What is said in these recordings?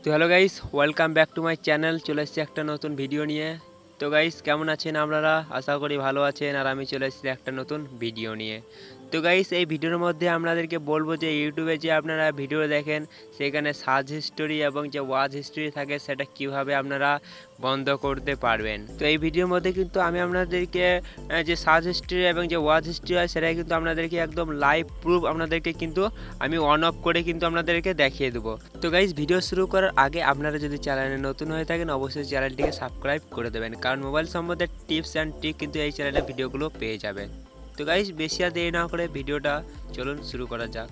তো hello guys, welcome back to my channel. চলে এসেছি একটা নতুন ভিডিও নিয়ে। তো গাইস, কেমন আছেন আপনারা? আশা করি ভালো আছেন। আর আমি চলে এসেছি একটা নতুন ভিডিও নিয়ে। তো গাইস, এই ভিডিওর মধ্যে আপনাদেরকে বলবো যে ইউটিউবে যে আপনারা ভিডিও দেখেন সেখানে সার্চ হিস্টোরি এবং যে ওয়াচ হিস্টোরি থাকে সেটা কিভাবে আপনারা বন্ধ করতে পারবেন। তো এই ভিডিওর মধ্যে কিন্তু আমি আপনাদেরকে যে সার্চ হিস্ট্রি এবং যে ওয়াচ হিস্ট্রি হয় সেটা কিন্তু আপনাদেরকে একদম লাইভ প্রুফ আপনাদেরকে কিন্তু আমি অন অফ করে কিন্তু আপনাদেরকে দেখিয়ে দেবো। তো গাইস, ভিডিও শুরু করার আগে আপনারা যদি চ্যানেলে নতুন হয়ে থাকেন অবশ্যই চ্যানেলটিকে সাবস্ক্রাইব করে দেবেন, কারণ মোবাইল সম্বন্ধে টিপস অ্যান্ড ট্রিক কিন্তু এই চ্যানেলে ভিডিওগুলো পেয়ে যাবেন। তো গাইস, বেশি আর দেরি না করে ভিডিওটা চলুন শুরু করা যাক।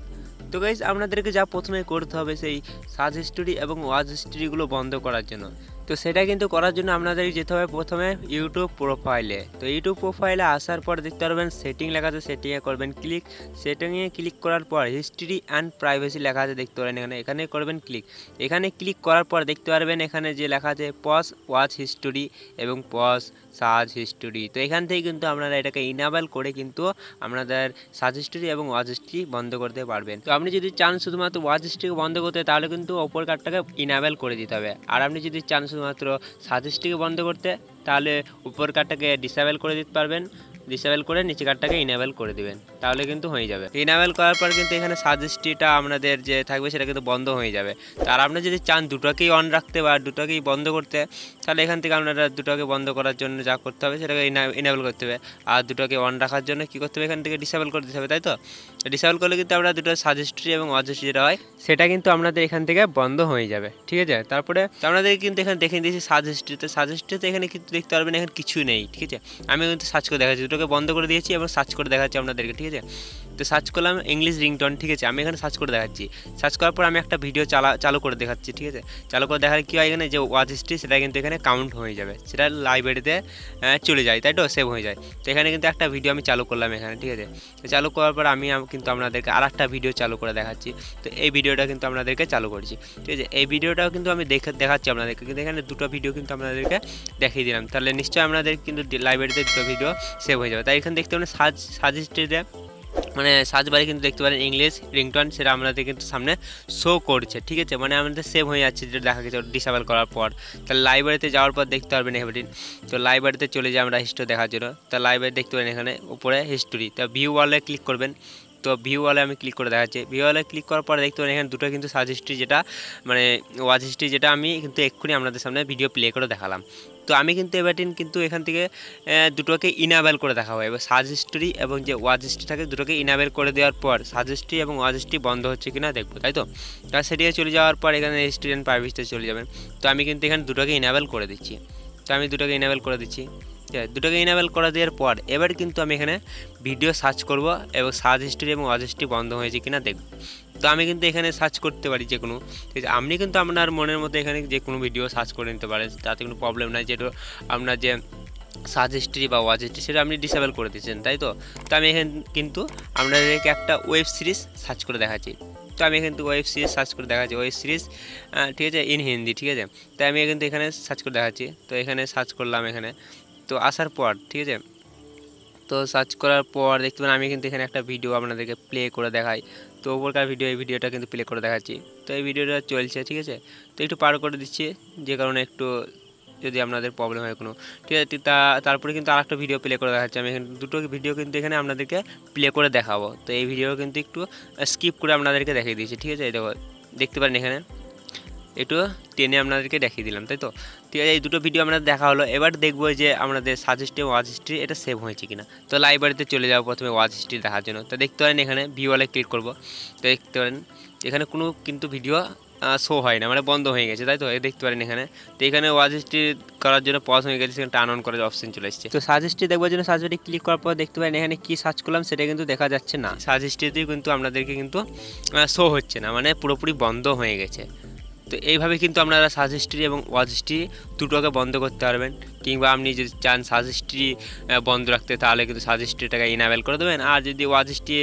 তো গাইস, আপনাদেরকে যা প্রথমে করতে হবে সেই সার্চ হিস্টোরি এবং ওয়াচ হিস্টোরিগুলো বন্ধ করার জন্য। তো সেটা কিন্তু করার জন্য আপনাদের যেতে হবে প্রথমে ইউটিউব প্রোফাইলে। তো ইউটিউব প্রোফাইলে আসার পর দেখতে পারবেন সেটিং লেখা আছে, সেটিংয়ে করবেন ক্লিক। সেটিংয়ে ক্লিক করার পর হিস্ট্রি অ্যান্ড প্রাইভেসি লেখা আছে দেখতে পারেন এখানে করবেন ক্লিক। এখানে ক্লিক করার পর দেখতে পারবেন এখানে যে লেখা আছে পজ ওয়াচ হিস্টোরি এবং পজ সার্চ হিস্টোরি। তো এখান থেকে কিন্তু আপনারা এটাকে ইনেবল করে কিন্তু আপনাদের সার্চ হিস্টোরি এবং ওয়াচ হিস্ট্রি বন্ধ করতে পারবেন। তো আপনি যদি চান শুধুমাত্র ওয়াচ হিস্ট্রিকে বন্ধ করতে তাহলে কিন্তু অপর কার্ডটাকে ইনেবল করে দিতে হবে। আর আপনি যদি চান শুধুমাত্র সার্চ হিস্ট্রিকে বন্ধ করতে তাহলে উপর কার্ডটাকে ডিসেবল করে দিতে পারবেন। ডিসেবল করে নিচে কার্ডটাকে ইনেবল করে দিবেন, তাহলে কিন্তু হয়ে যাবে। ইনেবল করার পর কিন্তু এখানে সার্চ হিস্ট্রিটা আপনাদের যে থাকবে সেটা কিন্তু বন্ধ হয়ে যাবে। আর আপনি যদি চান দুটোকেই অন রাখতে বা দুটোকেই বন্ধ করতে তাহলে এখান থেকে আপনারা দুটোকে বন্ধ করার জন্য যা করতে হবে সেটাকে ইনেবল করতে হবে। আর দুটোকে অন রাখার জন্য কী করতে হবে, এখান থেকে ডিসেবল করে দিতে হবে, তাই তো? ডিসেবল করলে কিন্তু আপনারা দুটো সার্চ হিস্ট্রি এবং ওয়াচ হিস্ট্রি যেটা হয় সেটা কিন্তু আপনাদের এখান থেকে বন্ধ হয়ে যাবে, ঠিক আছে? তারপরে আপনাদের কিন্তু এখানে দেখে দিয়েছি সার্চ হিস্ট্রিতে। সার্চ হিস্ট্রিতে এখানে কিন্তু দেখতে পারবেন এখানে কিছুই নেই, ঠিক আছে? আমি কিন্তু সার্চ করে দেখাচ্ছি, দুটোকে বন্ধ করে দিয়েছি এবং সার্চ করে দেখাচ্ছি আপনাদেরকে, ঠিক আছে? তো সার্চ করলাম ইংলিশ রিংটোন, ঠিক আছে? আমি এখানে সার্চ করে দেখাচ্ছি। সার্চ করার পর আমি একটা ভিডিও চালু করে দেখাচ্ছি, ঠিক আছে? চালু করে দেখালে কী হয়, এখানে যে ওয়াচ হিস্ট্রি সেটা কিন্তু এখানে কাউন্ট হয়ে যাবে, সেটা লাইব্রেরিতে চলে যায়, তাই তো? সেভ হয়ে যায়। তো এখানে কিন্তু একটা ভিডিও আমি চালু করলাম এখানে, ঠিক আছে? তো চালু করার পর আমি কিন্তু আপনাদেরকে আর একটা ভিডিও চালু করে দেখাচ্ছি। তো এই ভিডিওটা কিন্তু আপনাদেরকে চালু করছি, ঠিক আছে? এই ভিডিওটাও কিন্তু আমি দেখাচ্ছি আপনাদেরকে, কিন্তু এখানে দুটো ভিডিও কিন্তু আপনাদেরকে দেখিয়ে দিলাম। তাহলে নিশ্চয়ই আপনাদের কিন্তু লাইব্রেরিতে দুটো ভিডিও সেভ হয়ে যাবে। তাই এখানে দেখতে পারেন সার্চ হিস্ট্রিতে মানে সার্চ বারে কিন্তু দেখতে পারেন ইংলিশ রিংটোন, সেটা আমাদের কিন্তু সামনে শো করছে, ঠিক আছে? মানে আমাদের সেভ হয়ে যাচ্ছে, যেটা দেখা গেছে ডিসেবল করার পর। তাহলে লাইব্রেরিতে যাওয়ার পর দেখতে পারবেন এখানে। তো লাইব্রেরিতে চলে যাই আমরা হিস্ট্রি দেখার জন্য। তো লাইব্রেরি দেখতে পারেন এখানে উপরে হিস্ট্রি। তো ভিউ ওয়ালে ক্লিক করবেন। তো ভিউ ওয়ালে আমি ক্লিক করে দেখাচ্ছি। ভিউ ওয়ালে ক্লিক করার পর দেখতে পারেন এখানে দুটো কিন্তু সার্চ হিস্ট্রি যেটা মানে ওয়াচ হিস্ট্রি যেটা আমি কিন্তু এক্ষুনি আপনাদের সামনে ভিডিও প্লে করে দেখালাম। তো আমি কিন্তু এবার কিন্তু এখান থেকে দুটোকে ইনেবল করে দেখাবো। এবার সার্চ হিস্ট্রি এবং যে ওয়াচ হিস্ট্রি থাকে দুটোকে ইনেবল করে দেওয়ার পর সার্চ হিস্ট্রি এবং ওয়াচ হিস্ট্রি বন্ধ হচ্ছে কিনা দেখবো, তাই তো? তার সেটিকে চলে যাওয়ার পর এখানে হিস্ট্রি অ্যান্ড প্রাইভেসিতে চলে যাবেন। তো আমি কিন্তু এখানে দুটোকে ইনেবল করে দিচ্ছি। তো আমি দুটোকে ইনেবল করে দিচ্ছি। দুটোকে ইনেবল করে দেওয়ার পর এবার কিন্তু আমি এখানে ভিডিও সার্চ করব এবং সার্চ হিস্ট্রি এবং ওয়াচ হিস্ট্রি বন্ধ হয়েছে কিনা দেখব। তো আমি কিন্তু এখানে সার্চ করতে পারি যে কোনো, ঠিক আছে? আপনি কিন্তু আপনার মনের মধ্যে এখানে যে কোনো ভিডিও সার্চ করে নিতে পারেন, তাতে কোনো প্রবলেম নাই। যেটা আপনার যে সার্চ হিস্ট্রি বা ওয়াচ হিস্ট্রি সেটা আপনি ডিসেবল করে দিচ্ছেন, তাই তো? তো আমি এখানে কিন্তু আপনাদেরকে একটা ওয়েব সিরিজ সার্চ করে দেখাচ্ছি। তো আমি কিন্তু ওয়েব সিরিজ সার্চ করে দেখাচ্ছি, ওয়েব সিরিজ, ঠিক আছে, ইন হিন্দি, ঠিক আছে? তাই আমি কিন্তু এখানে সার্চ করে দেখাচ্ছি। তো এখানে সার্চ করলাম এখানে। তো আসার পর, ঠিক আছে, তো সার্চ করার পর দেখতে পারেন আমি কিন্তু এখানে একটা ভিডিও আপনাদেরকে প্লে করে দেখাই। তো ওপরকার ভিডিও, এই ভিডিওটা কিন্তু প্লে করে দেখাচ্ছি। তো এই ভিডিওটা চলছে, ঠিক আছে? তো একটু পার করে দিচ্ছি যে কারণে একটু যদি আপনাদের প্রবলেম হয় কোনো, ঠিক আছে? তারপরে কিন্তু আরেকটা ভিডিও প্লে করে দেখাচ্ছি। আমি এখানে দুটো ভিডিও কিন্তু এখানে আপনাদেরকে প্লে করে দেখাবো। তো এই ভিডিও কিন্তু একটু স্কিপ করে আপনাদেরকে দেখিয়ে দিয়েছি, ঠিক আছে? দেখো, দেখতে পারেন এখানে একটু টেনে আপনাদেরকে দেখিয়ে দিলাম, তাই তো? ঠিক আছে, এই দুটো ভিডিও আমাদের দেখা হলো। এবার দেখবো যে আমাদের সার্চ হিস্ট্রি ওয়াচ হিস্ট্রি এটা সেভ হয়েছে কিনা। তো লাইব্রেরিতে চলে যাবো প্রথমে ওয়াচ হিস্ট্রি দেখার জন্য। তো দেখতে পারেন এখানে ভিউ ওয়ালে ক্লিক করবো। তো দেখতে পারেন এখানে কোনো কিন্তু ভিডিও শো হয় না, মানে বন্ধ হয়ে গেছে, তাই তো? দেখতে পারেন এখানে। তো এখানে ওয়াচ হিস্ট্রি করার জন্য পজ হয়ে গেছে, সেখানে টার্ন অন করার অপশন চলে এসেছে। তো সার্চ হিস্ট্রি দেখবার জন্য সার্চ বারে ক্লিক করার পর দেখতে পারেন এখানে কি সার্চ করলাম সেটা কিন্তু দেখা যাচ্ছে না। সার্চ হিস্ট্রিতেই কিন্তু আপনাদেরকে কিন্তু শো হচ্ছে না, মানে পুরোপুরি বন্ধ হয়ে গেছে। তো এইভাবে কিন্তু আপনারা সার্চ হিস্ট্রি এবং ওয়াচ হিস্ট্রি দুটোকে বন্ধ করতে পারবেন। কিংবা আপনি যদি চান সার্চ হিস্ট্রি বন্ধ রাখতে তাহলে কিন্তু সার্চ হিস্ট্রিটাকে ইনেবল করে দেবেন। আর যদি ওয়াচ হিস্ট্রি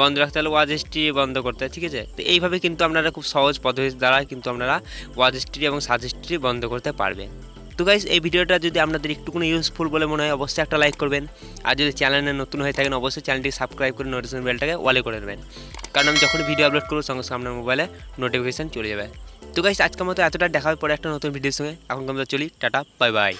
বন্ধ রাখতে তাহলে ওয়াচ হিস্ট্রি বন্ধ করতে, ঠিক আছে? তো এইভাবে কিন্তু আপনারা খুব সহজ পদ্ধতির দ্বারা কিন্তু আপনারা ওয়াচ হিস্ট্রি এবং সার্চ হিস্ট্রি বন্ধ করতে পারবেন। তো গাইস, এই ভিডিওটা যদি আপনাদের একটুকুনি ইউজফুল বলে মনে হয় অবশ্যই একটা লাইক করবেন। আর যদি চ্যানেলে নতুন হয়ে থাকেন অবশ্যই চ্যানেলটিকে সাবস্ক্রাইব করে নোটিফিকেশন বেলটাকে অলে করে দেবেন, কারণ আমি যখন ভিডিও আপলোড করবো সঙ্গে সঙ্গে আপনার মোবাইলে নোটিফিকেশান চলে যাবে। তো গাইস আজকের মতো এতটা, দেখা হবে পরে একটা নতুন ভিডিওর সঙ্গে। এখন আমরা চলি, টাটা বাই বাই।